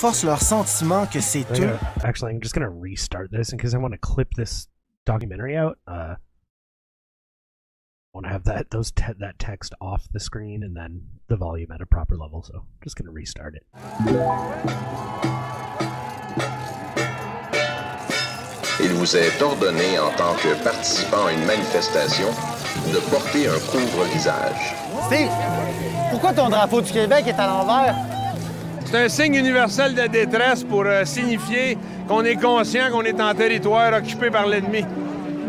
renforce leur sentiment que c'est eux. Actually, I'm just gonna restart this because I want to clip this documentary out. I want to have that text off the screen and then the volume at a proper level. So I'm just gonna restart it. Il vous est ordonné, en tant que participant à une manifestation, de porter un couvre-visage. Steve, pourquoi ton drapeau du Québec est à l'envers? C'est un signe universel de détresse pour signifier qu'on est conscient qu'on est en territoire occupé par l'ennemi.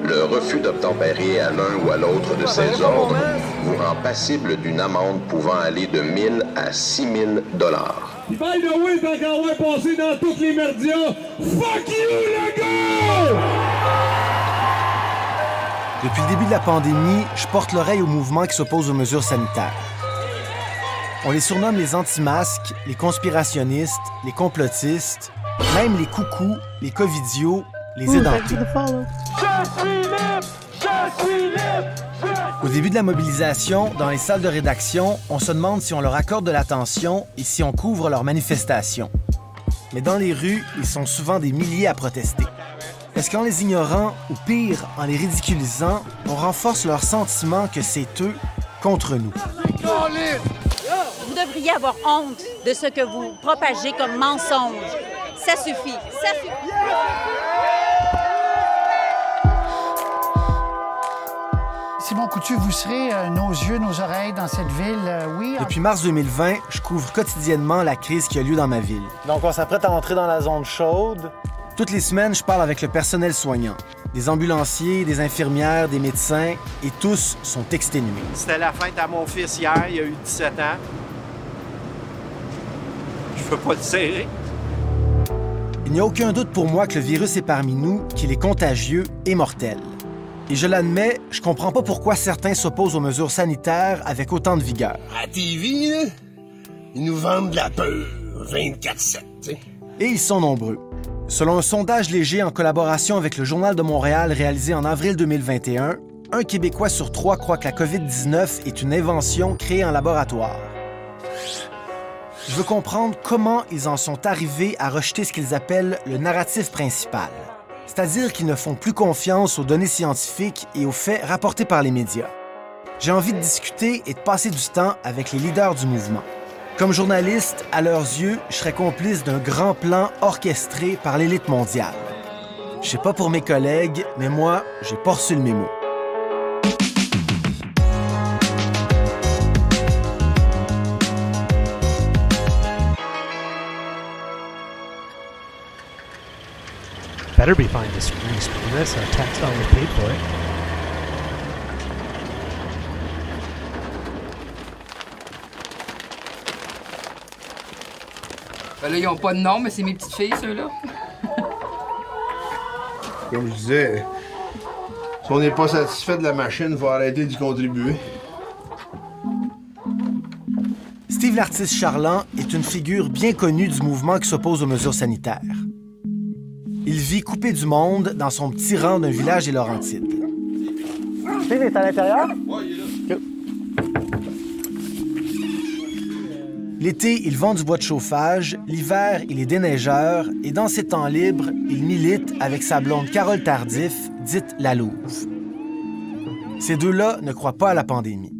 Le refus d'obtempérer à l'un ou à l'autre de ces ordres vous rend passible d'une amende pouvant aller de 1000 à 6000 $. By the way, tant qu'on va passer dans toutes les merdias, fuck you, le gars! Depuis le début de la pandémie, je porte l'oreille au mouvement qui s'oppose aux mesures sanitaires. On les surnomme les anti-masques, les conspirationnistes, les complotistes, même les coucous, les covidios, les édentés. Au début de la mobilisation, dans les salles de rédaction, on se demande si on leur accorde de l'attention et si on couvre leurs manifestations. Mais dans les rues, ils sont souvent des milliers à protester. Est-ce qu'en les ignorant, ou pire, en les ridiculisant, on renforce leur sentiment que c'est eux contre nous? Vous devriez avoir honte de ce que vous propagez comme mensonge. Ça suffit. Ça suffit. Simon Coutu, vous serez nos yeux, nos oreilles dans cette ville, oui. Depuis mars 2020, je couvre quotidiennement la crise qui a lieu dans ma ville. Donc, on s'apprête à entrer dans la zone chaude. Toutes les semaines, je parle avec le personnel soignant. Des ambulanciers, des infirmières, des médecins, et tous sont exténués. C'était la fête à mon fils hier, il a eu 17 ans. Je peux pas le serrer. Il n'y a aucun doute pour moi que le virus est parmi nous, qu'il est contagieux et mortel. Et je l'admets, je comprends pas pourquoi certains s'opposent aux mesures sanitaires avec autant de vigueur. À TV, là, ils nous vendent de la peur, 24/7, tu sais. Et ils sont nombreux. Selon un sondage léger en collaboration avec le Journal de Montréal réalisé en avril 2021, un Québécois sur 3 croit que la COVID-19 est une invention créée en laboratoire. Je veux comprendre comment ils en sont arrivés à rejeter ce qu'ils appellent le narratif principal. C'est-à-dire qu'ils ne font plus confiance aux données scientifiques et aux faits rapportés par les médias. J'ai envie de discuter et de passer du temps avec les leaders du mouvement. Comme journaliste, à leurs yeux, je serais complice d'un grand plan orchestré par l'élite mondiale. Je sais pas pour mes collègues, mais moi, j'ai pas reçu le mémo. Better be fine to rescreen this. Our tax dollars paid for it. Ben là, ils n'ont pas de nom, mais c'est mes petites filles, ceux-là. Comme je disais, si on n'est pas satisfait de la machine, il faut arrêter d'y contribuer. Steve l'artiste charlant est une figure bien connue du mouvement qui s'oppose aux mesures sanitaires. Il vit coupé du monde dans son petit rang d'un village des Laurentides. Steve est à l'intérieur? Ouais, il est là. L'été, il vend du bois de chauffage, l'hiver, il est déneigeur, et dans ses temps libres, il milite avec sa blonde Carole Tardif, dite La Louve. Ces deux-là ne croient pas à la pandémie.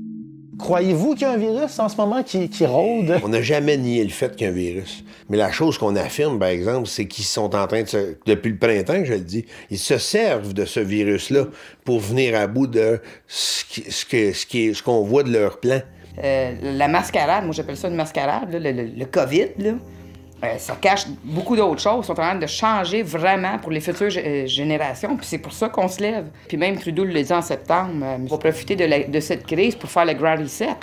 Croyez-vous qu'il y a un virus en ce moment qui rôde? On n'a jamais nié le fait qu'il y a un virus. Mais la chose qu'on affirme, par exemple, c'est qu'ils sont en train de depuis le printemps, je le dis, ils se servent de ce virus-là pour venir à bout de ce qu'on voit de leur plan. La mascarade, moi j'appelle ça une mascarade, là, le COVID, là, ça cache beaucoup d'autres choses. Ils sont en train de changer vraiment pour les futures générations, puis c'est pour ça qu'on se lève. Puis même Trudeau le dit en septembre, on va profiter de cette crise pour faire le Grand Reset.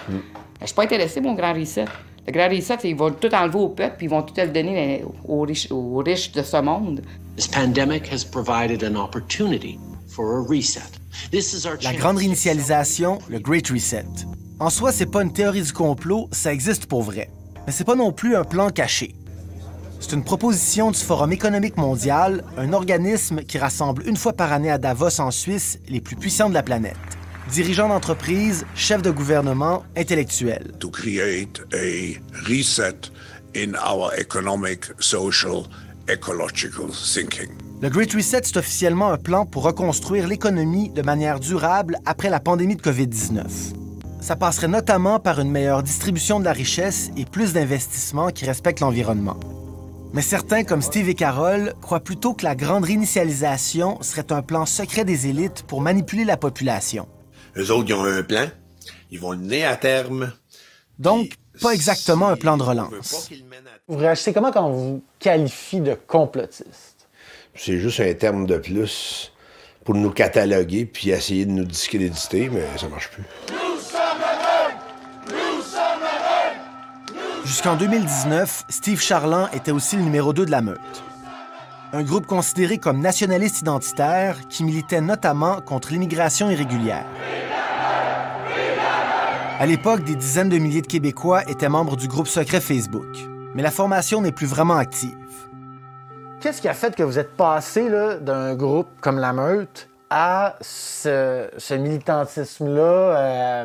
Je suis pas intéressé, mon Grand Reset. Le Grand Reset, ils vont tout enlever au peuple, puis ils vont tout le donner aux riches de ce monde. This pandemic has provided an opportunity for a reset. This is our La grande réinitialisation, le Great Reset. En soi, c'est pas une théorie du complot, ça existe pour vrai. Mais c'est pas non plus un plan caché. C'est une proposition du Forum économique mondial, un organisme qui rassemble une fois par année à Davos, en Suisse, les plus puissants de la planète. Dirigeants d'entreprise, chefs de gouvernement, intellectuels. To create a reset in our economic, social, ecological thinking. Le Great Reset, c'est officiellement un plan pour reconstruire l'économie de manière durable après la pandémie de COVID-19. Ça passerait notamment par une meilleure distribution de la richesse et plus d'investissements qui respectent l'environnement. Mais certains, comme Steve et Carol, croient plutôt que la grande réinitialisation serait un plan secret des élites pour manipuler la population. Eux autres, ils ont un plan, ils vont le mener à terme. Donc, pas exactement un plan de relance. Vous réagissez comment quand on vous qualifie de complotiste? C'est juste un terme de plus pour nous cataloguer puis essayer de nous discréditer, mais ça marche plus. Jusqu'en 2019, Steve Charland était aussi le numéro 2 de la meute. Un groupe considéré comme nationaliste identitaire qui militait notamment contre l'immigration irrégulière. À l'époque, des dizaines de milliers de Québécois étaient membres du groupe secret Facebook. Mais la formation n'est plus vraiment active. Qu'est-ce qui a fait que vous êtes passé d'un groupe comme la Meute à ce militantisme-là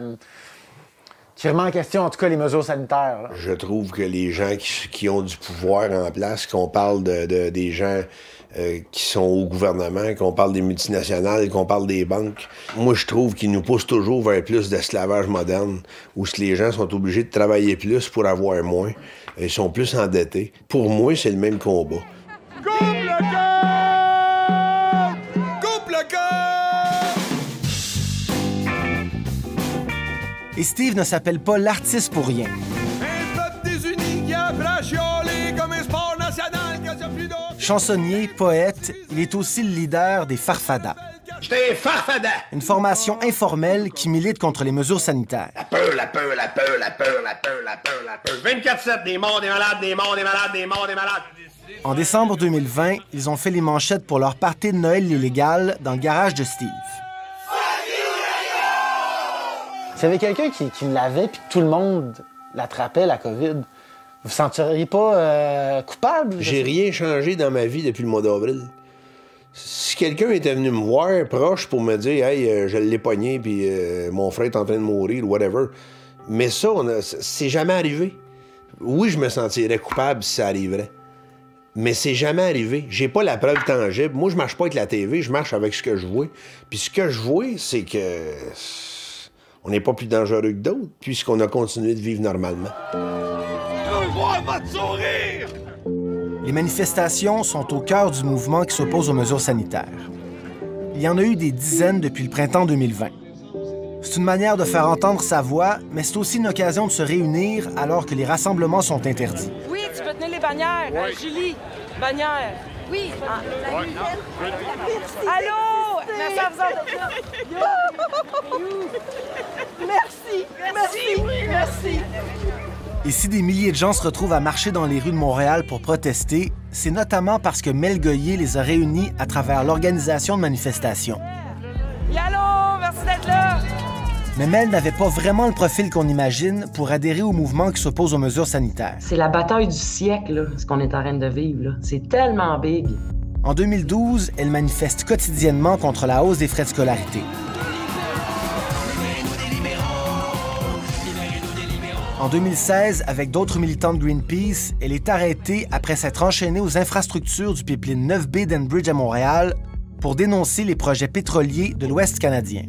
qui remet en question, en tout cas, les mesures sanitaires? Là? Je trouve que les gens qui ont du pouvoir en place, qu'on parle des gens qui sont au gouvernement, qu'on parle des multinationales, qu'on parle des banques, moi, je trouve qu'ils nous poussent toujours vers plus d'esclavage moderne, où les gens sont obligés de travailler plus pour avoir moins. Ils sont plus endettés. Pour moi, c'est le même combat. Coupe le cœur! Coupe le cœur! Et Steve ne s'appelle pas l'artiste pour rien. Un peuple désuni qui a brachiolé comme un sport national qui a plus d'eau. Chansonnier, poète, il est aussi le leader des Farfadas. J'étais Farfada! Une formation informelle qui milite contre les mesures sanitaires. La peur, la peur, la peur, la peur, la peur, la peur, la peur. 24/7, des morts, des malades, des morts, des malades, des morts, des malades. En décembre 2020, ils ont fait les manchettes pour leur party de Noël illégal dans le garage de Steve. S'il y avait quelqu'un qui l'avait puis que tout le monde l'attrapait, la COVID, vous vous sentiriez pas coupable? J'ai rien changé dans ma vie depuis le mois d'avril. Si quelqu'un était venu me voir proche pour me dire « Hey, je l'ai pogné puis mon frère est en train de mourir » ou whatever, mais ça, c'est jamais arrivé. Oui, je me sentirais coupable si ça arriverait. Mais c'est jamais arrivé. J'ai pas la preuve tangible. Moi, je marche pas avec la TV, je marche avec ce que je vois. Puis ce que je vois, c'est que on n'est pas plus dangereux que d'autres, puisqu'on a continué de vivre normalement. Je veux voir votre sourire! Les manifestations sont au cœur du mouvement qui s'oppose aux mesures sanitaires. Il y en a eu des dizaines depuis le printemps 2020. C'est une manière de faire entendre sa voix, mais c'est aussi une occasion de se réunir alors que les rassemblements sont interdits. Oui, tu peux tenir les bannières. Oui. Julie, bannière. Oui. Allô? Merci à vous autres. Merci. Merci. Merci. Et si des milliers de gens se retrouvent à marcher dans les rues de Montréal pour protester, c'est notamment parce que Mel Goyer les a réunis à travers l'organisation de manifestations. Allô? Merci d'être là. Mais Mel n'avait pas vraiment le profil qu'on imagine pour adhérer au mouvement qui s'oppose aux mesures sanitaires. C'est la bataille du siècle, là, ce qu'on est en train de vivre. Là. C'est tellement big. En 2012, elle manifeste quotidiennement contre la hausse des frais de scolarité. En 2016, avec d'autres militants de Greenpeace, elle est arrêtée après s'être enchaînée aux infrastructures du pipeline 9B d'Enbridge à Montréal pour dénoncer les projets pétroliers de l'Ouest canadien.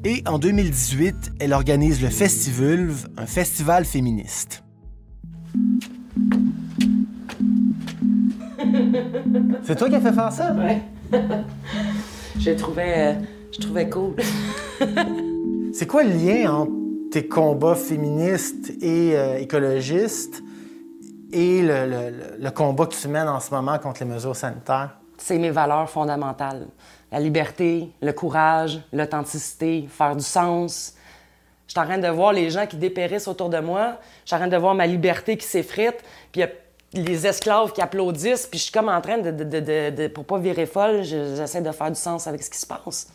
Et en 2018, elle organise le Festivulve, un festival féministe. C'est toi qui as fait faire ça? Ouais. je trouvais cool. C'est quoi le lien entre tes combats féministes et écologistes et le combat que tu mènes en ce moment contre les mesures sanitaires? C'est mes valeurs fondamentales. La liberté, le courage, l'authenticité, faire du sens. Je suis en train de voir les gens qui dépérissent autour de moi. Je suis en train de voir ma liberté qui s'effrite. Puis il y a les esclaves qui applaudissent. Puis je suis comme en train pour pas virer folle, j'essaie de faire du sens avec ce qui se passe.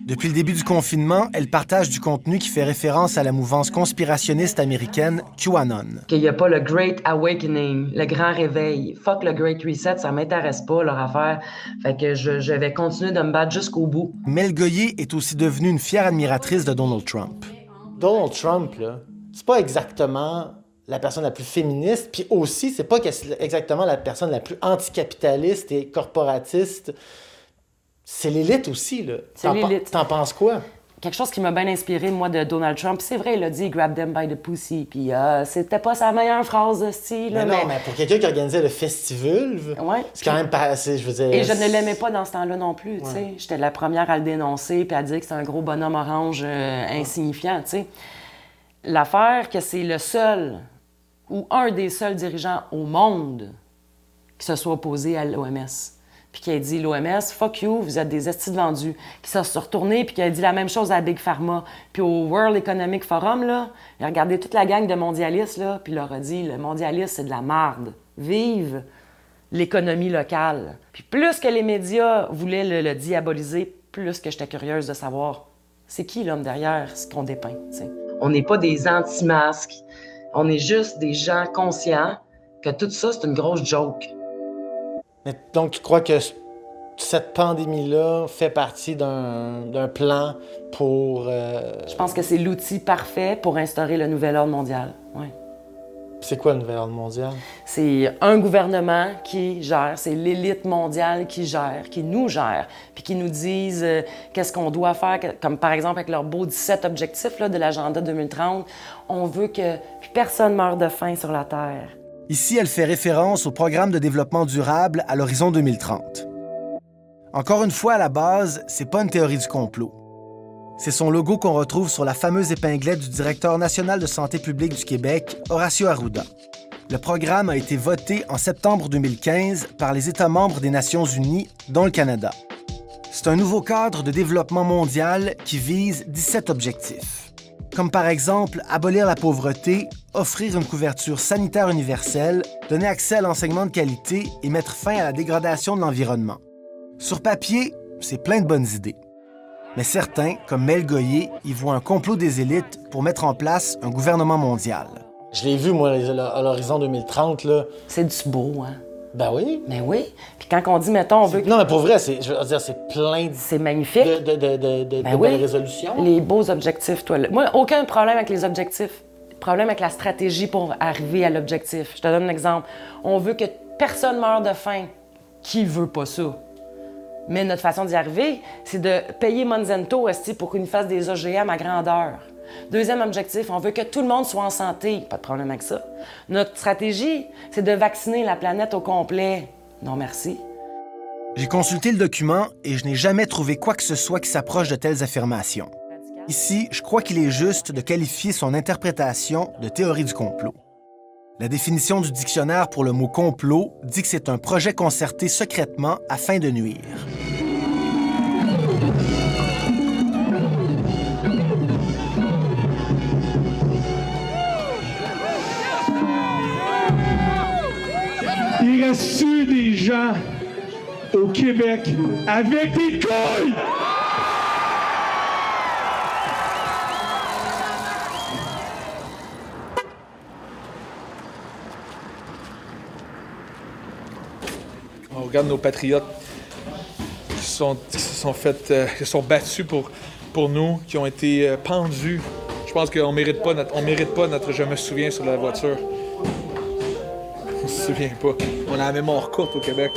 Depuis le début du confinement, elle partage du contenu qui fait référence à la mouvance conspirationniste américaine QAnon. Qu'il n'y a pas le Great Awakening, le grand réveil. Fuck le Great Reset, ça m'intéresse pas, leur affaire. Fait que je vais continuer de me battre jusqu'au bout. Mel Goyer est aussi devenue une fière admiratrice de Donald Trump. Donald Trump, là, c'est pas exactement la personne la plus féministe, puis aussi, c'est pas exactement la personne la plus anticapitaliste et corporatiste. C'est l'élite aussi, là. C'est l'élite. T'en penses quoi? Quelque chose qui m'a bien inspiré, moi, de Donald Trump. C'est vrai, il a dit « grab them by the pussy », puis c'était pas sa meilleure phrase de style. Mais non, mais pour quelqu'un qui organisait le Festivulve, c'est quand même pas assez, je veux dire... Et je ne l'aimais pas dans ce temps-là non plus, tu sais. J'étais la première à le dénoncer, puis à dire que c'est un gros bonhomme orange insignifiant, tu sais. L'affaire que c'est le seul, ou un des seuls dirigeants au monde qui se soit opposé à l'OMS. Puis qui a dit, l'OMS, fuck you, vous êtes des estis de vendus. Qui s'est retourné, puis qui a dit la même chose à Big Pharma. Puis au World Economic Forum, là, il a regardé toute la gang de mondialistes, là, puis il leur a dit, le mondialisme, c'est de la marde. Vive l'économie locale. Puis plus que les médias voulaient le diaboliser, plus que j'étais curieuse de savoir, c'est qui l'homme derrière ce qu'on dépeint, t'sais. On n'est pas des anti-masques, on est juste des gens conscients que tout ça, c'est une grosse joke. Mais donc, tu crois que cette pandémie-là fait partie d'un plan pour... Je pense que c'est l'outil parfait pour instaurer le nouvel ordre mondial, oui. C'est quoi le nouvel ordre mondial? C'est un gouvernement qui gère, c'est l'élite mondiale qui gère, qui nous gère, puis qui nous disent qu'est-ce qu'on doit faire, comme par exemple avec leurs beaux 17 objectifs là, de l'agenda 2030, on veut que personne meure de faim sur la Terre. Ici, elle fait référence au programme de développement durable à l'horizon 2030. Encore une fois, à la base, c'est pas une théorie du complot. C'est son logo qu'on retrouve sur la fameuse épinglette du directeur national de santé publique du Québec, Horacio Arruda. Le programme a été voté en septembre 2015 par les États membres des Nations unies, dont le Canada. C'est un nouveau cadre de développement mondial qui vise 17 objectifs. Comme par exemple abolir la pauvreté, offrir une couverture sanitaire universelle, donner accès à l'enseignement de qualité et mettre fin à la dégradation de l'environnement. Sur papier, c'est plein de bonnes idées. Mais certains, comme Mel Goyer, y voient un complot des élites pour mettre en place un gouvernement mondial. Je l'ai vu, moi, à l'horizon 2030, là. C'est du beau, hein? Ben oui. Mais oui. Puis quand on dit, mettons, on veut... Non, mais pour vrai, je veux dire, c'est plein de... C'est magnifique. De belles résolutions. Les beaux objectifs, toi. Moi, aucun problème avec les objectifs. Problème avec la stratégie pour arriver à l'objectif. Je te donne un exemple. On veut que personne meure de faim. Qui veut pas ça? Mais notre façon d'y arriver, c'est de payer Monsanto pour qu'il nous fasse des OGM à grandeur. Deuxième objectif, on veut que tout le monde soit en santé. Pas de problème avec ça. Notre stratégie, c'est de vacciner la planète au complet. Non, merci. J'ai consulté le document et je n'ai jamais trouvé quoi que ce soit qui s'approche de telles affirmations. Ici, je crois qu'il est juste de qualifier son interprétation de théorie du complot. La définition du dictionnaire pour le mot « complot » dit que c'est un projet concerté secrètement afin de nuire. Il reste-tu des gens au Québec avec des couilles? On regarde nos patriotes qui se sont battus pour nous, qui ont été pendus. Je pense qu'on mérite pas notre je me souviens sur la voiture. On se souvient pas. On a la mémoire courte au Québec.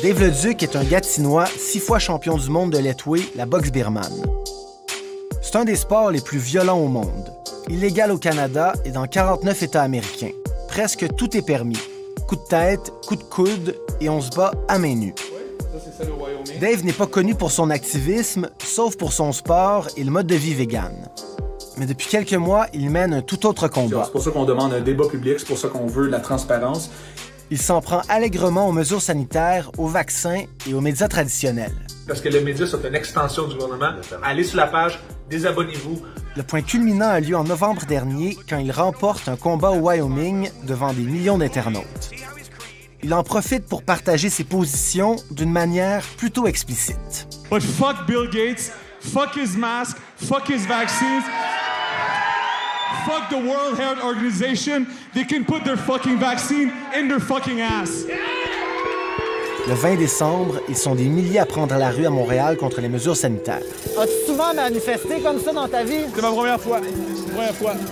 Dave Leduc est un Gatinois 6 fois champion du monde de l'Etway, la boxe birmane. C'est un des sports les plus violents au monde. Illégal au Canada et dans 49 États américains. Presque tout est permis. Coup de tête, coup de coude et on se bat à main nue. Dave n'est pas connu pour son activisme, sauf pour son sport et le mode de vie vegan. Mais depuis quelques mois, il mène un tout autre combat. C'est pour ça qu'on demande un débat public, c'est pour ça qu'on veut la transparence. Il s'en prend allègrement aux mesures sanitaires, aux vaccins et aux médias traditionnels. Parce que les médias sont une extension du gouvernement. Allez sur la page, désabonnez-vous. Le point culminant a lieu en novembre dernier quand il remporte un combat au Wyoming devant des millions d'internautes. Il en profite pour partager ses positions d'une manière plutôt explicite. But fuck Bill Gates, fuck his mask, fuck his vaccines, fuck the World Health Organization. They can put their fucking vaccine in their fucking ass. Le 20 décembre, ils sont des milliers à prendre la rue à Montréal contre les mesures sanitaires. As-tu souvent manifesté comme ça dans ta vie? C'est ma première fois.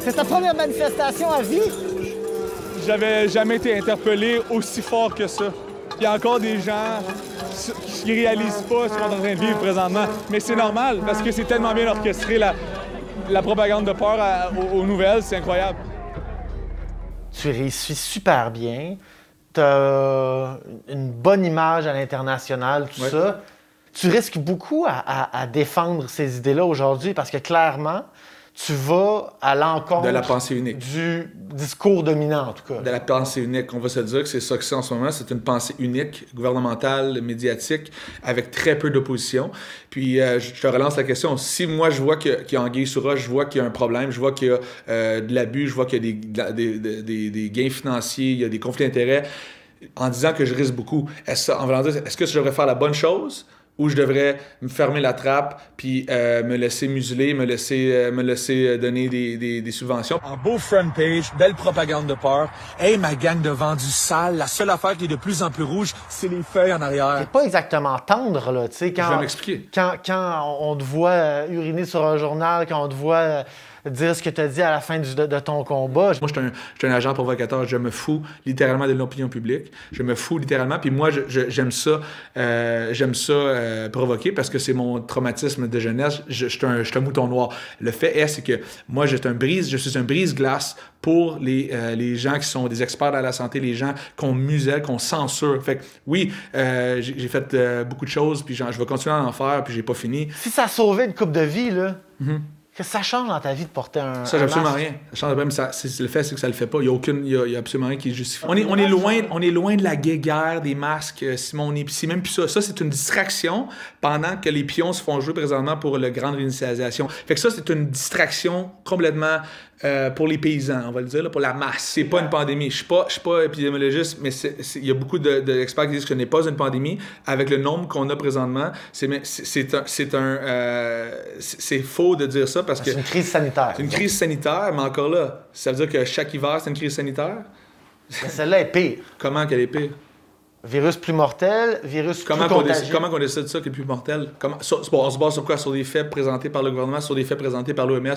C'est ta première manifestation à vie? J'avais jamais été interpellé aussi fort que ça. Il y a encore des gens qui réalisent pas ce qu'on est en train de vivre présentement. Mais c'est normal, parce que c'est tellement bien orchestré, la propagande de peur aux nouvelles, c'est incroyable. Tu réussis super bien. Tu as une bonne image à l'international, tout ça. Tu risques beaucoup à défendre ces idées-là aujourd'hui parce que clairement, tu vas à l'encontre de la pensée unique. Du discours dominant, en tout cas. De la pensée unique. On va se dire que c'est ça que c'est en ce moment. C'est une pensée unique, gouvernementale, médiatique, avec très peu d'opposition. Puis, je te relance la question. Si moi, je vois qu'il y a anguille sous roche, je vois qu'il y a un problème, je vois qu'il y a de l'abus, je vois qu'il y a des gains financiers, il y a des conflits d'intérêts, en disant que je risque beaucoup, est-ce que je devrais faire la bonne chose? Ou je devrais me fermer la trappe puis me laisser museler, me laisser donner des subventions. En beau front page, belle propagande de peur. Hey, ma gang de vendus sales, la seule affaire qui est de plus en plus rouge, c'est les feuilles en arrière. C'est pas exactement tendre, là, tu sais, quand... Je vais m'expliquer. Quand on te voit uriner sur un journal, quand on te voit... dire ce que tu as dit à la fin de ton combat. Moi, je suis un agent provocateur. Je me fous littéralement de l'opinion publique. Je me fous littéralement. Puis moi, j'aime ça provoquer parce que c'est mon traumatisme de jeunesse. Je suis un mouton noir. Le fait est, c'est que moi, je suis un brise-glace pour les gens qui sont des experts dans la santé, les gens qu'on muselle, qu'on censure. Fait que oui, j'ai fait beaucoup de choses, puis je vais continuer à en faire, puis j'ai pas fini. Si ça sauvait une couple de vies, là... Qu'est-ce que ça change dans ta vie de porter un Ça change absolument masque? rien. Ça change même, le fait, c'est que ça le fait pas. Il y a absolument rien qui justifie. On est loin de la guerre des masques, Simon. C'est même plus ça. Ça, c'est une distraction pendant que les pions se font jouer présentement pour la grande réinitialisation. Fait que ça, c'est une distraction complètement pour les paysans, on va le dire, là, pour la masse. C'est pas une pandémie. Je suis pas épidémiologiste, mais il y a beaucoup d'experts qui disent que ce n'est pas une pandémie. Avec le nombre qu'on a présentement, c'est faux de dire ça parce que... C'est une crise sanitaire. C'est une crise sanitaire, mais encore là, ça veut dire que chaque hiver, c'est une crise sanitaire? Mais celle-là est pire. Comment qu'elle est pire? Virus plus mortel, virus plus contagieux. Comment on décide ça qui est plus mortel? On se base sur quoi? Sur des faits présentés par le gouvernement, sur des faits présentés par l'OMS.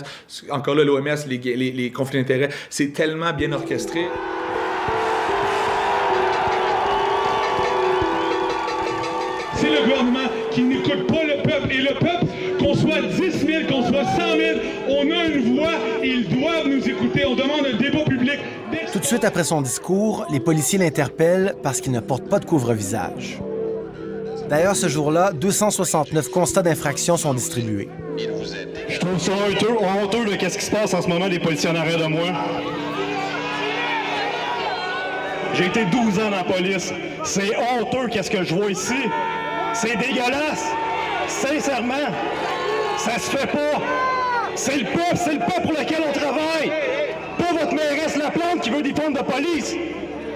Encore là, l'OMS, les conflits d'intérêts, c'est tellement bien orchestré. C'est le gouvernement qui n'écoute pas le peuple. Et le peuple, qu'on soit 10 000, qu'on soit 100 000, on a une voix et ils doivent nous écouter. On demande un débat public. Tout de suite après son discours, les policiers l'interpellent parce qu'il ne porte pas de couvre-visage. D'ailleurs, ce jour-là, 269 constats d'infraction sont distribués. Je trouve ça honteux de qu'est-ce qui se passe en ce moment des policiers en arrière de moi. J'ai été 12 ans dans la police. C'est honteux qu'est-ce que je vois ici. C'est dégueulasse. Sincèrement, ça se fait pas. C'est le peuple pour lequel on travaille. Pas votre mairesse Laplante qui veut des fonds de police.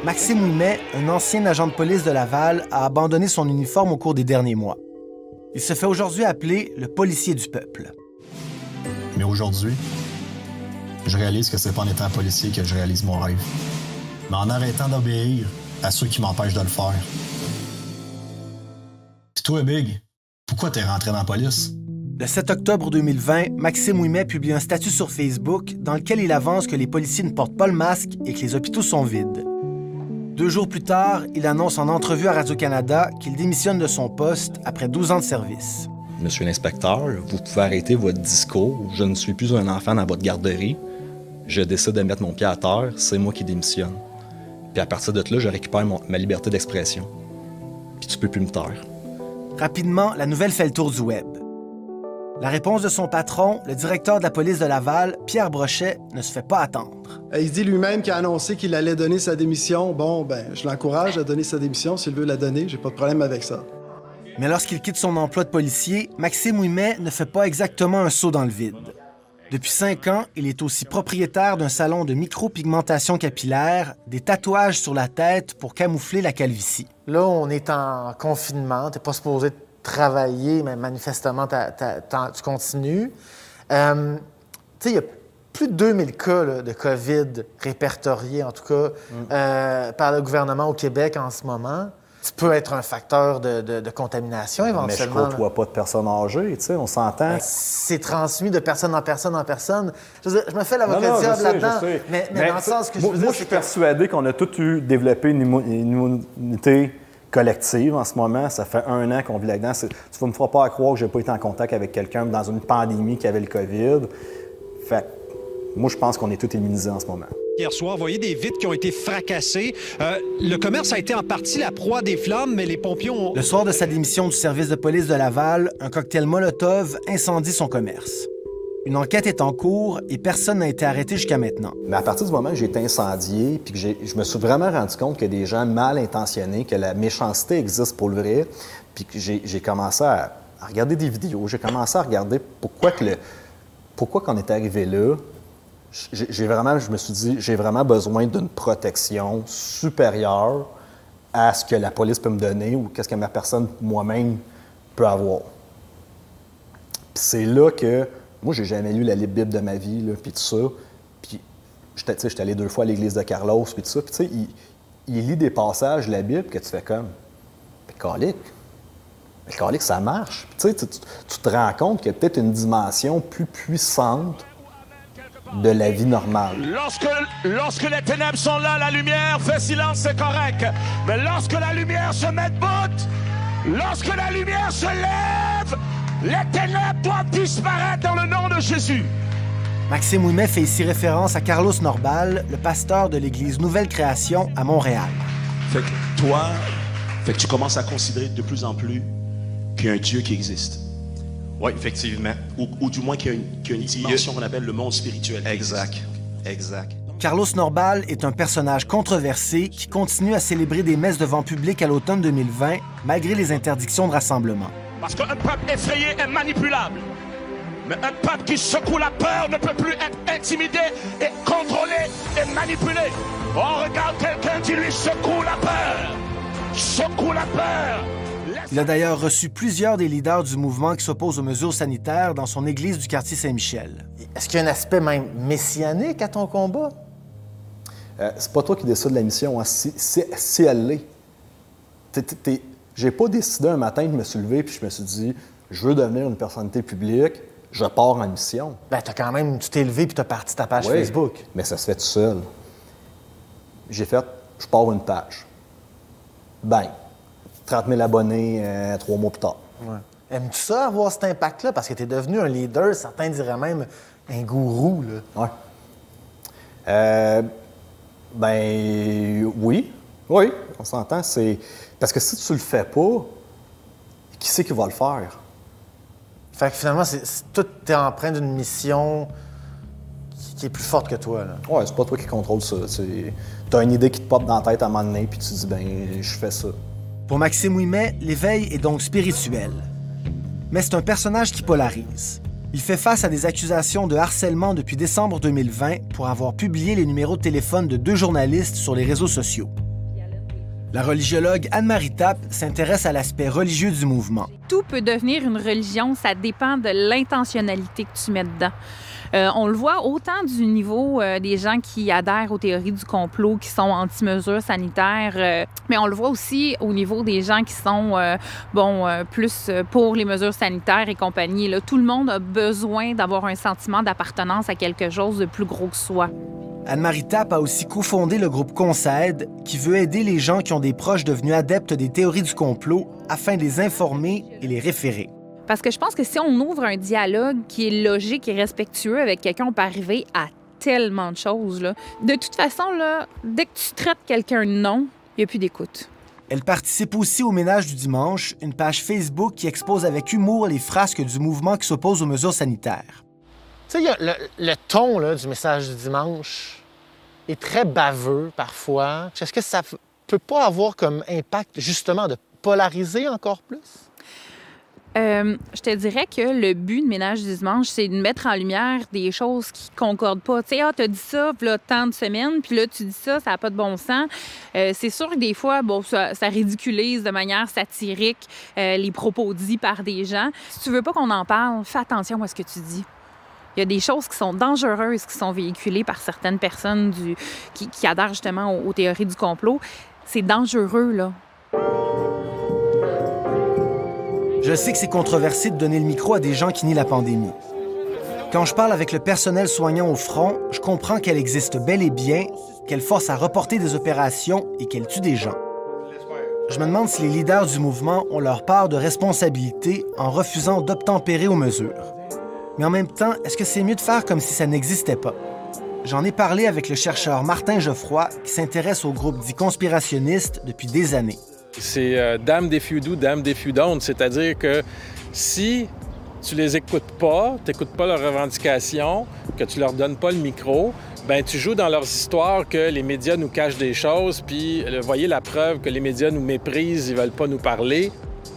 Maxime Ouimet, un ancien agent de police de Laval, a abandonné son uniforme au cours des derniers mois. Il se fait aujourd'hui appeler le policier du peuple. Mais aujourd'hui, je réalise que c'est pas en étant policier que je réalise mon rêve, mais en arrêtant d'obéir à ceux qui m'empêchent de le faire. Puis toi, Big, pourquoi t'es rentré dans la police? Le 7 octobre 2020, Maxime Ouimet publie un statut sur Facebook dans lequel il avance que les policiers ne portent pas le masque et que les hôpitaux sont vides. 2 jours plus tard, il annonce en entrevue à Radio-Canada qu'il démissionne de son poste après 12 ans de service. Monsieur l'inspecteur, vous pouvez arrêter votre discours. Je ne suis plus un enfant dans votre garderie. Je décide de mettre mon pied à terre, c'est moi qui démissionne. Puis à partir de là, je récupère ma liberté d'expression. Puis tu peux plus me taire. Rapidement, la nouvelle fait le tour du web. La réponse de son patron, le directeur de la police de Laval, Pierre Brochet, ne se fait pas attendre. Il dit lui-même qu'il a annoncé qu'il allait donner sa démission. Bon, je l'encourage à donner sa démission. S'il veut la donner, j'ai pas de problème avec ça. Mais lorsqu'il quitte son emploi de policier, Maxime Ouimet ne fait pas exactement un saut dans le vide. Depuis 5 ans, il est aussi propriétaire d'un salon de micropigmentation capillaire, des tatouages sur la tête pour camoufler la calvitie. Là, on est en confinement, t'es pas supposé travailler, mais manifestement, tu continues. Tu sais, il y a plus de 2000 cas là, de COVID répertoriés, en tout cas, par le gouvernement au Québec en ce moment. tu peux être un facteur de contamination éventuellement. Mais je côtoie pas de personnes âgées, tu sais, on s'entend. Ben, c'est transmis de personne en personne en personne. Je me fais l'avocat du diable là-dedans, mais dans le sens que je veux dire, moi, je suis persuadé qu'on a tous développé une immunité collective en ce moment. Ça fait 1 an qu'on vit là-dedans. Tu ne me feras pas croire que je n'ai pas été en contact avec quelqu'un dans une pandémie qui avait le COVID. Fait moi, je pense qu'on est tous immunisés en ce moment. Hier soir, vous voyez des vitres qui ont été fracassées. Le commerce a été en partie la proie des flammes, mais les pompiers ont... Le soir de sa démission du service de police de Laval, un cocktail Molotov incendie son commerce. Une enquête est en cours et personne n'a été arrêté jusqu'à maintenant. Mais à partir du moment où j'ai été incendié, puis que je me suis vraiment rendu compte qu'il y a des gens mal intentionnés, que la méchanceté existe pour le vrai, puis que j'ai commencé à regarder des vidéos, j'ai commencé à regarder pourquoi qu'on est arrivé là. Je me suis dit, j'ai vraiment besoin d'une protection supérieure à ce que la police peut me donner ou qu'est-ce que ma personne moi-même peut avoir. Puis c'est là que, moi, j'ai jamais lu la Bible de ma vie, là, puis tout ça. Puis, j'étais allé 2 fois à l'église de Carlos, puis tout ça. Puis, tu sais, il lit des passages de la Bible que tu fais comme, mais calique, ça marche. Puis, tu sais, tu te rends compte qu'il y a peut-être une dimension plus puissante de la vie normale. Lorsque les ténèbres sont là, la lumière fait silence, c'est correct. Mais lorsque la lumière se met debout, lorsque la lumière se lève, les ténèbres doivent disparaître dans le nom de Jésus. Maxime Ouimet fait ici référence à Carlos Norbal, le pasteur de l'église Nouvelle Création à Montréal. Fait que tu commences à considérer de plus en plus qu'il y a un Dieu qui existe. Oui, effectivement. Ou du moins qu'il y a une dimension qu'on appelle le monde spirituel. Exact. Carlos Norbal est un personnage controversé qui continue à célébrer des messes devant public à l'automne 2020, malgré les interdictions de rassemblement. Parce qu'un peuple effrayé est manipulable. Mais un peuple qui secoue la peur ne peut plus être intimidé et contrôlé et manipulé. On regarde quelqu'un qui lui secoue la peur. Secoue la peur. Il a d'ailleurs reçu plusieurs des leaders du mouvement qui s'opposent aux mesures sanitaires dans son église du quartier Saint-Michel. Est-ce qu'il y a un aspect même messianique à ton combat? C'est pas toi qui décides de la mission, hein. Si elle l'est. J'ai pas décidé un matin, je me suis levé puis je me suis dit, je veux devenir une personnalité publique, je pars en mission. Ben, tu t'es levé puis t'as parti ta page Facebook. Mais ça se fait tout seul. Je pars une page. Ben, 30 000 abonnés 3 mois plus tard. Ouais. Aimes-tu ça, avoir cet impact-là? Parce que tu es devenu un leader, certains diraient même un gourou, là. Oui. Ben, oui. Oui, on s'entend. C'est... Parce que si tu le fais pas, qui c'est qui va le faire? Fait que finalement, tout est empreint d'une mission qui est plus forte que toi, là. Oui, c'est pas toi qui contrôle ça. Tu as une idée qui te pop dans la tête à un moment donné, puis tu te dis, ben, je fais ça. Pour Maxime Ouimet, l'éveil est donc spirituel. Mais c'est un personnage qui polarise. Il fait face à des accusations de harcèlement depuis décembre 2020 pour avoir publié les numéros de téléphone de 2 journalistes sur les réseaux sociaux. La religiologue Anne-Marie Tappe s'intéresse à l'aspect religieux du mouvement. Tout peut devenir une religion, ça dépend de l'intentionnalité que tu mets dedans. On le voit autant du niveau des gens qui adhèrent aux théories du complot, qui sont anti-mesures sanitaires, mais on le voit aussi au niveau des gens qui sont plus pour les mesures sanitaires et compagnie. Là, tout le monde a besoin d'avoir un sentiment d'appartenance à quelque chose de plus gros que soi. Anne-Marie Tappe a aussi cofondé le groupe Concède, qui veut aider les gens qui ont des proches devenus adeptes des théories du complot afin de les informer et les référer. Parce que je pense que si on ouvre un dialogue qui est logique et respectueux avec quelqu'un, on peut arriver à tellement de choses, là. De toute façon, là, dès que tu traites quelqu'un de non, il n'y a plus d'écoute. Elle participe aussi au Ménage du dimanche, une page Facebook qui expose avec humour les frasques du mouvement qui s'oppose aux mesures sanitaires. Tu sais, il y a le ton là, du Message du dimanche est très baveux parfois. Est-ce que ça peut pas avoir comme impact justement de polariser encore plus? Je te dirais que le but de Ménage du dimanche, c'est de mettre en lumière des choses qui concordent pas. Tu sais, t'as dit ça, là, tant de semaines, puis là, tu dis ça n'a pas de bon sens. C'est sûr que des fois, ça ridiculise de manière satirique les propos dits par des gens. Si tu veux pas qu'on en parle, fais attention à ce que tu dis. Il y a des choses qui sont dangereuses qui sont véhiculées par certaines personnes qui adhèrent justement aux théories du complot. C'est dangereux, là. Je sais que c'est controversé de donner le micro à des gens qui nient la pandémie. Quand je parle avec le personnel soignant au front, je comprends qu'elle existe bel et bien, qu'elle force à reporter des opérations et qu'elle tue des gens. Je me demande si les leaders du mouvement ont leur part de responsabilité en refusant d'obtempérer aux mesures. Mais en même temps, est-ce que c'est mieux de faire comme si ça n'existait pas? J'en ai parlé avec le chercheur Martin Geoffroy, qui s'intéresse au groupe dit conspirationniste depuis des années. C'est damn if you do, damn if you don't. C'est-à-dire que si tu les écoutes pas, tu n'écoutes pas leurs revendications, que tu leur donnes pas le micro, ben tu joues dans leurs histoires que les médias nous cachent des choses, puis voyez la preuve que les médias nous méprisent, ils veulent pas nous parler.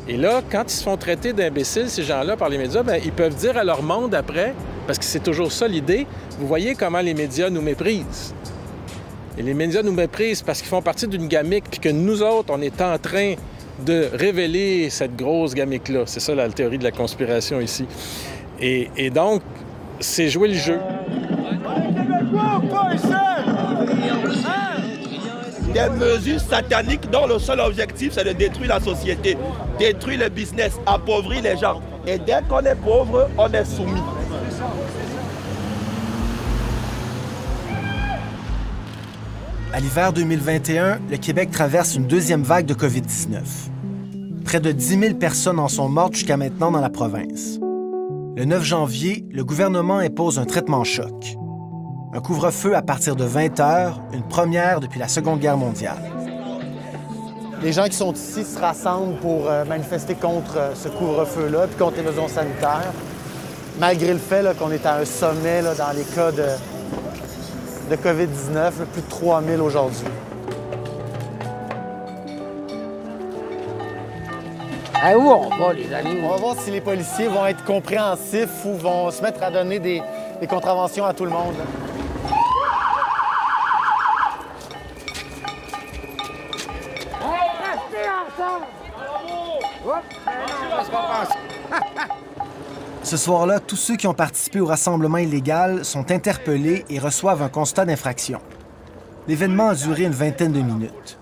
Et là, quand ils se font traiter d'imbéciles, ces gens-là, par les médias, bien, ils peuvent dire à leur monde après, parce que c'est toujours ça l'idée, vous voyez comment les médias nous méprisent. Et les médias nous méprisent parce qu'ils font partie d'une gamique, puis que nous autres, on est en train de révéler cette grosse gamique-là. C'est ça la théorie de la conspiration ici. Et donc, c'est jouer le jeu. Des mesures sataniques dont le seul objectif, c'est de détruire la société, détruire le business, appauvrir les gens. Et dès qu'on est pauvre, on est soumis. À l'hiver 2021, le Québec traverse une deuxième vague de COVID-19. Près de 10 000 personnes en sont mortes jusqu'à maintenant dans la province. Le 9 janvier, le gouvernement impose un traitement choc. Un couvre-feu à partir de 20 heures, une première depuis la Seconde Guerre mondiale. Les gens qui sont ici se rassemblent pour manifester contre ce couvre-feu-là puis contre les mesures sanitaires, malgré le fait qu'on est à un sommet là, dans les cas de COVID-19, plus de 3 000 aujourd'hui. Où on va, les amis? On va voir si les policiers vont être compréhensifs ou vont se mettre à donner des contraventions à tout le monde. Là. Ce soir-là, tous ceux qui ont participé au rassemblement illégal sont interpellés et reçoivent un constat d'infraction. L'événement a duré une vingtaine de minutes.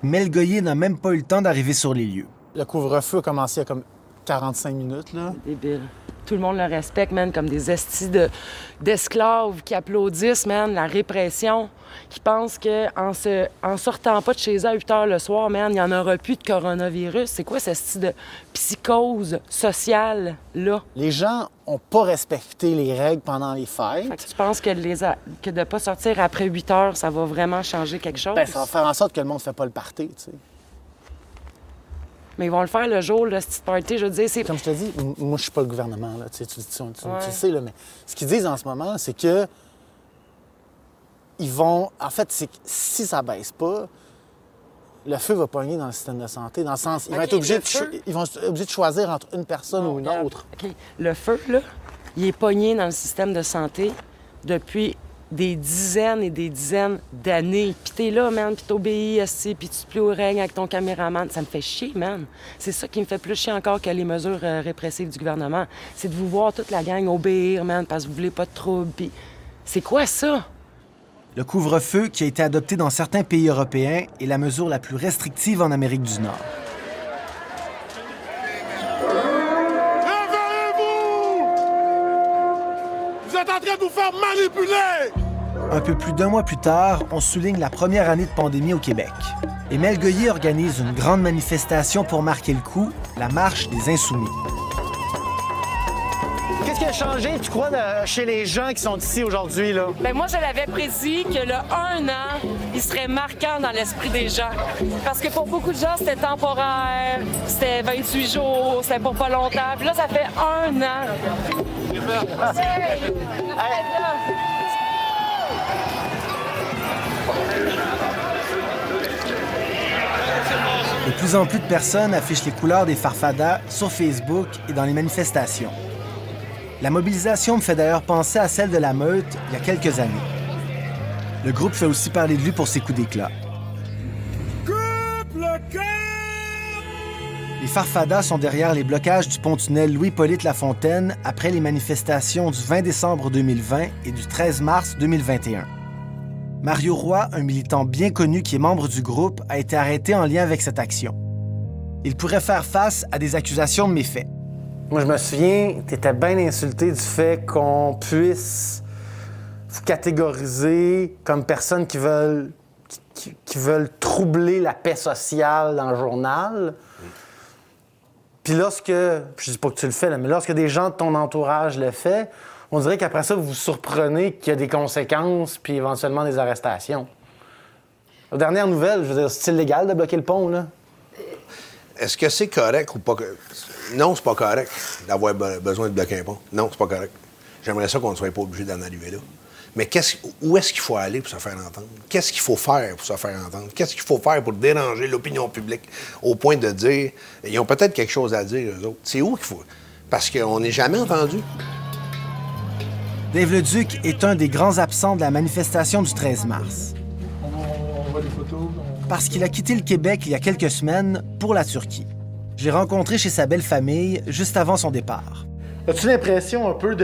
Mel Goyer n'a même pas eu le temps d'arriver sur les lieux. Le couvre-feu a commencé à comme 45 minutes, là. Débile. Tout le monde le respecte, man, comme des estis d'esclaves qui applaudissent, man, la répression, qui pensent qu'en sortant pas de chez eux à 8 heures le soir, man, il n'y en aura plus de coronavirus. C'est quoi ce style de psychose sociale, là? Les gens n'ont pas respecté les règles pendant les fêtes. Fait que tu penses que de ne pas sortir après 8 heures, ça va vraiment changer quelque chose? Bien, ça va faire en sorte que le monde ne fait pas le party, tu sais. Mais ils vont le faire le jour, le petite party, je veux dire, c'est... Comme je te dis, moi, je suis pas le gouvernement, là, tu le sais, là, mais ce qu'ils disent en ce moment, c'est que ils vont... En fait, c'est que si ça baisse pas, le feu va pogner dans le système de santé, dans le sens... Ils vont être obligés de choisir entre une personne ou une autre. OK. Le feu, là, il est pogné dans le système de santé depuis des dizaines et des dizaines d'années. Puis t'es là, man, puis t'obéis, puis tu te plies au règne avec ton caméraman. Ça me fait chier, man. C'est ça qui me fait plus chier encore que les mesures répressives du gouvernement. C'est de vous voir toute la gang obéir, man, parce que vous voulez pas de troubles. Puis c'est quoi ça? Le couvre-feu, qui a été adopté dans certains pays européens, est la mesure la plus restrictive en Amérique du Nord. Vous êtes en train de vous faire manipuler! Un peu plus d'un mois plus tard, on souligne la première année de pandémie au Québec. Et Mel Goyer organise une grande manifestation pour marquer le coup, la Marche des Insoumis. Qu'est-ce qui a changé, tu crois, chez les gens qui sont ici aujourd'hui, là? Bien, moi, je l'avais prédit que le 1 an, il serait marquant dans l'esprit des gens. Parce que pour beaucoup de gens, c'était temporaire, c'était 28 jours, c'était pour pas longtemps. Puis là, ça fait 1 an. De plus en plus de personnes affichent les couleurs des Farfadas sur Facebook et dans les manifestations. La mobilisation me fait d'ailleurs penser à celle de la Meute il y a quelques années. Le groupe fait aussi parler de lui pour ses coups d'éclat. Les Farfadas sont derrière les blocages du pont-tunnel Louis-Polyte Lafontaine après les manifestations du 20 décembre 2020 et du 13 mars 2021. Mario Roy, un militant bien connu qui est membre du groupe, a été arrêté en lien avec cette action. il pourrait faire face à des accusations de méfaits. Moi, je me souviens, tu étais bien insulté du fait qu'on puisse vous catégoriser comme personnes qui veulent troubler la paix sociale dans le journal. Puis lorsque, je dis pas que tu le fais, là, mais lorsque des gens de ton entourage le font, on dirait qu'après ça, vous vous surprenez qu'il y a des conséquences puis éventuellement des arrestations. Aux dernières nouvelles, je veux dire, c'est illégal de bloquer le pont, là? Est-ce que c'est correct ou pas? Non, c'est pas correct d'avoir besoin de bloquer un pont. Non, c'est pas correct. J'aimerais ça qu'on ne soit pas obligé d'en arriver là. Mais où est-ce qu'il faut aller pour se faire entendre? Qu'est-ce qu'il faut faire pour se faire entendre? Qu'est-ce qu'il faut faire pour déranger l'opinion publique au point de dire... Ils ont peut-être quelque chose à dire, eux autres. C'est où qu'il faut... Parce qu'on n'est jamais entendu. Dave Leduc est un des grands absents de la manifestation du 13 mars. On voit des photos. Parce qu'il a quitté le Québec il y a quelques semaines pour la Turquie. Je l'ai rencontré chez sa belle famille juste avant son départ. As-tu l'impression un peu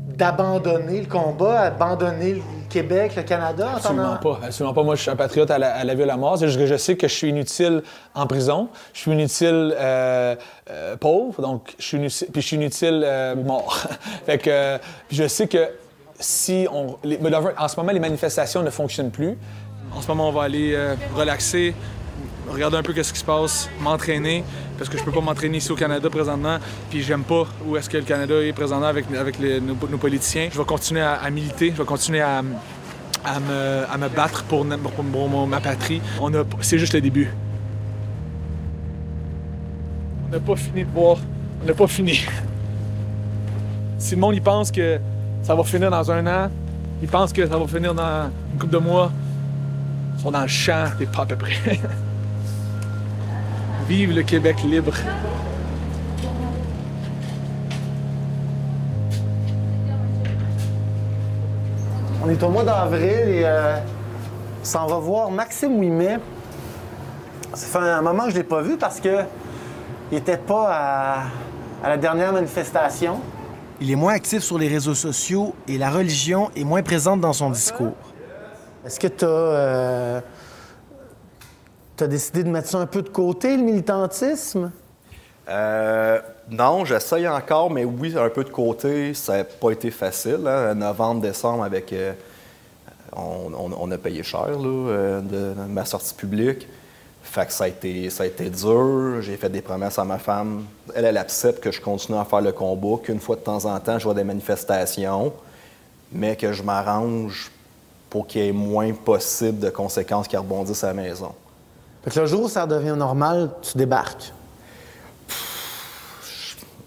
d'abandonner le combat, abandonner le Québec, le Canada? Absolument pas. Absolument pas. Moi, je suis un patriote à la vie à la mort. C'est juste que je sais que je suis inutile en prison. Je suis inutile pauvre, donc je suis inutile mort. Fait que je sais que si on... En ce moment, les manifestations ne fonctionnent plus. En ce moment, on va aller relaxer, regarder un peu ce qui se passe, m'entraîner, parce que je peux pas m'entraîner ici au Canada présentement, puis j'aime pas où est-ce que le Canada est présentement avec nos politiciens. Je vais continuer à militer, je vais continuer à me battre pour ma patrie. C'est juste le début. On n'a pas fini de voir, on n'a pas fini. Si le monde il pense que ça va finir dans 1 an, il pense que ça va finir dans une couple de mois, ils sont dans le champ, t'es pas à peu près. Vive le Québec libre. On est au mois d'avril et on s'en va voir Maxime Ouimet. Ça fait un moment que je ne l'ai pas vu parce qu'il n'était pas à la dernière manifestation. Il est moins actif sur les réseaux sociaux et la religion est moins présente dans son discours. Est-ce que tu as décidé de mettre ça un peu de côté, le militantisme? Non, j'essaye encore, mais oui, un peu de côté. Ça n'a pas été facile. Hein? Novembre, décembre, avec... on a payé cher là, de ma sortie publique. Fait que ça a été dur. J'ai fait des promesses à ma femme. Elle accepte que je continue à faire le combat, qu'une fois de temps en temps, je vois des manifestations, mais que je m'arrange pour qu'il y ait moins possible de conséquences qui rebondissent à la maison. Fait que le jour où ça devient normal, tu débarques?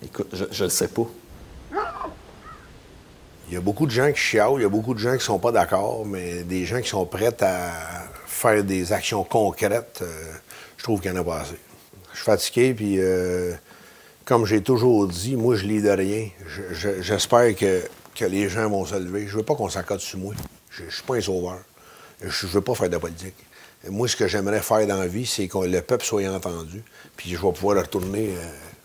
Écoute, je le sais pas. Il y a beaucoup de gens qui chialent, il y a beaucoup de gens qui sont pas d'accord, mais des gens qui sont prêts à faire des actions concrètes, je trouve qu'il y en a pas assez. Je suis fatigué, puis comme j'ai toujours dit, moi, je lis de rien. J'espère que les gens vont se lever. Je veux pas qu'on s'accorde sur moi. Je suis pas un sauveur. Je veux pas faire de politique. Moi, ce que j'aimerais faire dans la vie, c'est que le peuple soit entendu, puis je vais pouvoir retourner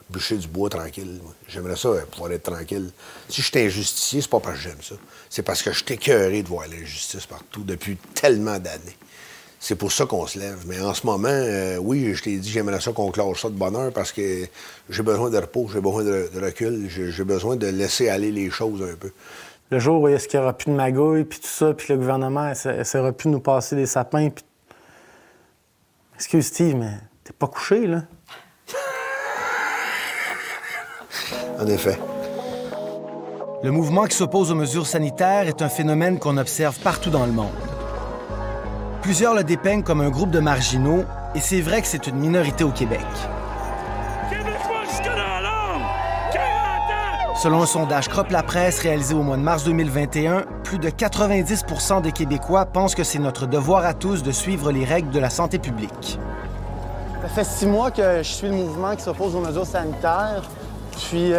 bûcher du bois tranquille. J'aimerais ça, pouvoir être tranquille. Si je suis injusticier, c'est pas parce que j'aime ça. C'est parce que je suis écœuré de voir l'injustice partout depuis tellement d'années. C'est pour ça qu'on se lève. Mais en ce moment, oui, je t'ai dit, j'aimerais ça qu'on clore ça de bonne heure parce que j'ai besoin de repos, j'ai besoin de recul, j'ai besoin de laisser aller les choses un peu. Le jour où est-ce qu'il n'y aura plus de magouilles, puis tout ça, puis le gouvernement essaiera plus de nous passer des sapins, puis... Excuse, Steve, mais t'es pas couché, là? En effet. Le mouvement qui s'oppose aux mesures sanitaires est un phénomène qu'on observe partout dans le monde. Plusieurs le dépeignent comme un groupe de marginaux, et c'est vrai que c'est une minorité au Québec. Selon un sondage Crop La Presse réalisé au mois de mars 2021, plus de 90 % des Québécois pensent que c'est notre devoir à tous de suivre les règles de la santé publique. Ça fait 6 mois que je suis le mouvement qui s'oppose aux mesures sanitaires. Puis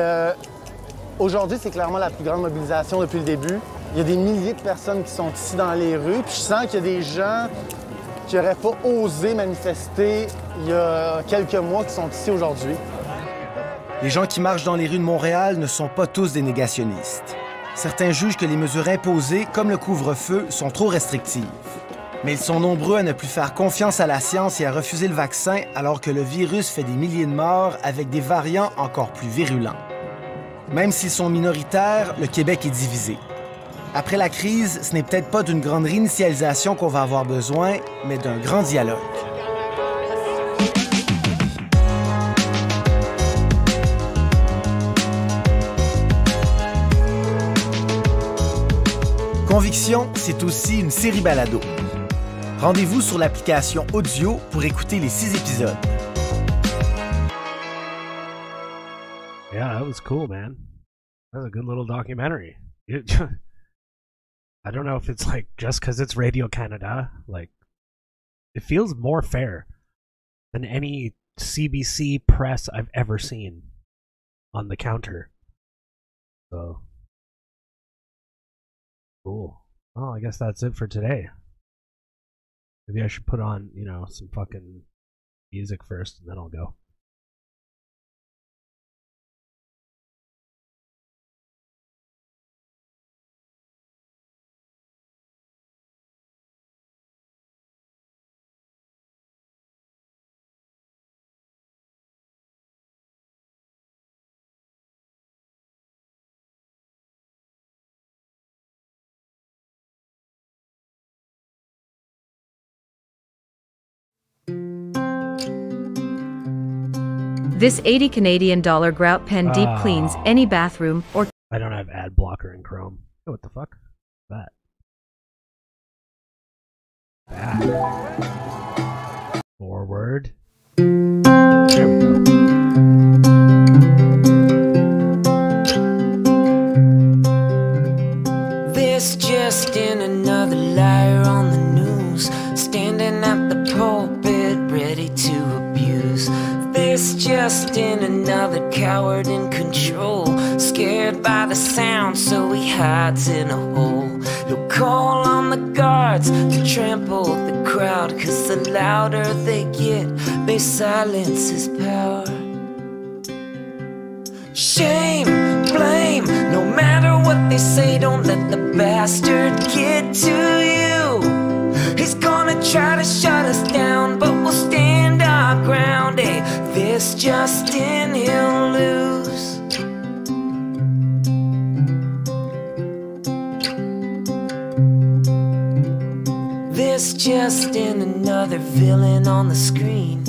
aujourd'hui, c'est clairement la plus grande mobilisation depuis le début. Il y a des milliers de personnes qui sont ici dans les rues. Puis je sens qu'il y a des gens qui n'auraient pas osé manifester il y a quelques mois qui sont ici aujourd'hui. Les gens qui marchent dans les rues de Montréal ne sont pas tous des négationnistes. Certains jugent que les mesures imposées, comme le couvre-feu, sont trop restrictives. Mais ils sont nombreux à ne plus faire confiance à la science et à refuser le vaccin alors que le virus fait des milliers de morts avec des variants encore plus virulents. Même s'ils sont minoritaires, le Québec est divisé. Après la crise, ce n'est peut-être pas d'une grande réinitialisation qu'on va avoir besoin, mais d'un grand dialogue. Conviction, c'est aussi une série balado. Rendez-vous sur l'application Audio pour écouter les 6 épisodes. Yeah, that was cool, man. That was a good little documentary. I don't know if it's like just because it's Radio-Canada, like it feels more fair than any CBC press I've ever seen on the counter. So cool. Oh, I guess that's it for today. Maybe I should put on, you know, some fucking music first and then I'll go. This $80 Canadian grout pen deep cleans any bathroom or... I don't have ad blocker in Chrome. Oh, what the fuck? That. Back. Forward. There we go. This just in, another liar on the news, standing at the pulpit ready to abuse. This just in, another coward in control, scared by the sound so he hides in a hole. He'll call on the guards to trample the crowd, 'cause the louder they get, they silence his power. Shame, blame, no matter what they say, don't let the bastard get to you. He's gonna try to shut us down, but we'll stand our ground. Hey, this just in, he'll lose. This just in, another villain on the screen,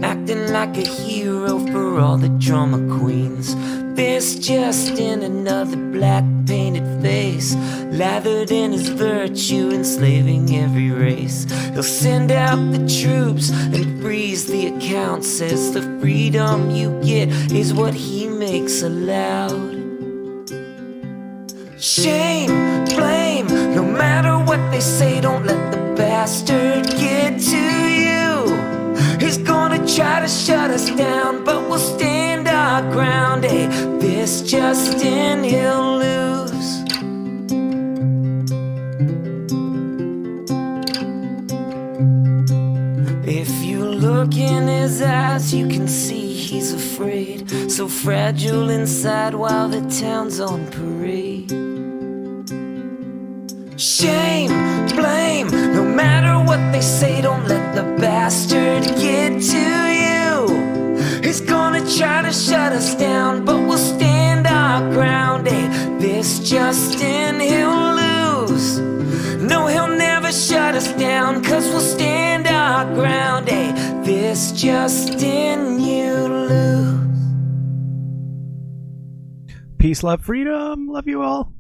acting like a hero for all the drama queens. This just in, another black painted face, lathered in his virtue, enslaving every race. He'll send out the troops and freeze the account, says the freedom you get is what he makes allowed. Shame, blame, no matter what they say, don't let the bastard get to you. He's gonna try to shut us down, but we'll stand our ground. Hey, this just in, he'll lose. If you look in his eyes, you can see he's afraid, so fragile inside while the town's on parade. Shame, blame, no matter what they say, don't let the bastard get to you. He's gonna try to shut us down, but we'll stand our ground. Hey, this just in, he'll lose. No, he'll never shut us down, 'cause we'll stand our ground. Hey, this just in, you lose. Peace, love, freedom. Love you all.